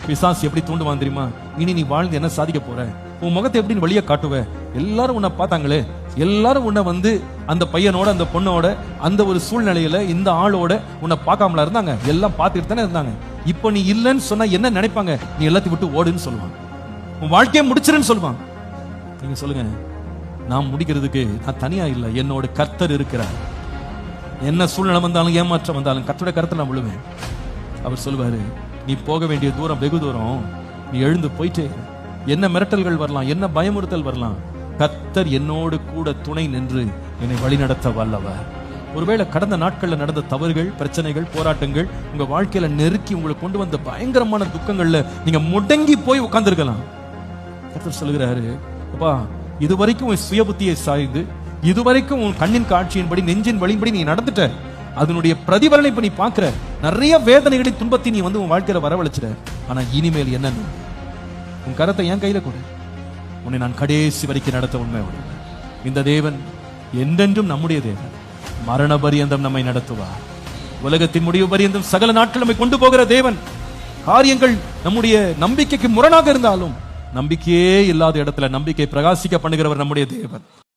பிசாசு எப்படி தூண்டுவான் தெரியுமா? இனி நீ வாழ்ந்து என்ன சாதிக்க போற, உன் முகத்தை எப்படி வெளியே காட்டுவ, எல்லாரும் உன்னை பார்த்தாங்களே, எல்லாரும் உன்னை வந்து அந்த பையனோட அந்த பொண்ணோட அந்த ஒரு சூழ்நிலையில இந்த ஆளோட உன்னை பார்க்காமலா இருந்தாங்க, எல்லாம் பார்த்துட்டு தானே இருந்தாங்க. இப்போ நீ இல்லைன்னு சொன்னா என்ன நினைப்பாங்க? நீ எல்லாத்தையும் விட்டு ஓடுன்னு சொல்லுவான், உன் வாழ்க்கையை முடிச்சிருன்னு சொல்லுவான். நீங்க சொல்லுங்க, நான் முடிக்கிறதுக்கு நான் தனியா இல்லை, என்னோட கர்த்தர் இருக்கிறார். என்ன சூழ்நிலை வந்தாலும் ஏமாற்றம் வந்தாலும் கர்த்தருடைய கருத்தை நான் விழுவேன். அவர் சொல்லுவாரு, நீ போக வேண்டிய தூரம் வெகு தூரம், நீ எழுந்து போயிட்டே. என்ன மிரட்டல்கள் வரலாம், என்ன பயமுறுத்தல் வரலாம், கர்த்தர் என்னோடு கூட துணை நின்று என்னை வழிநடத்த வல்லவர். ஒருவேளை கடந்த நாட்கள்ல நடந்த தவறுகள், பிரச்சனைகள், போராட்டங்கள் உங்க வாழ்க்கையில நெருக்கி உங்களை கொண்டு வந்த பயங்கரமான துக்கங்கள்ல நீங்க முடங்கி போய் உட்கார்ந்துருக்கலாம். கர்த்தர் சொல்லுகிறாரு, அப்பா, இதுவரைக்கும் உன் சுய புத்தியை சாய்ந்து, இதுவரைக்கும் உன் கண்ணின் காட்சியின்படி நெஞ்சின் வழியின்படி நீ நடந்துட்ட, அதனுடைய பிரதிபலனை இப்ப நீ பாக்குற. நிறைய வேதனைகளின் துன்பத்தை நீ வந்து உன் வாழ்க்கையில வரவழைச்சிட. ஆனா இனிமேல் என்ன, உன் கரத்தை என் கையில கொடு, உன்னை நான் கடைசி வரைக்கும் நடத்த உண்மை. இந்த தேவன் என்றென்றும் நம்முடைய தேவன், மரண பரியந்தம் நம்மை நடத்துவார். உலகத்தின் முடிவு பரியந்தம் சகல நாட்கள் நம்மை கொண்டு போகிற தேவன். காரியங்கள் நம்முடைய நம்பிக்கைக்கு முரணாக இருந்தாலும் நம்பிக்கையே இல்லாத இடத்துல நம்பிக்கை பிரகாசிக்க பண்ணுகிறவர் நம்முடைய தேவன்.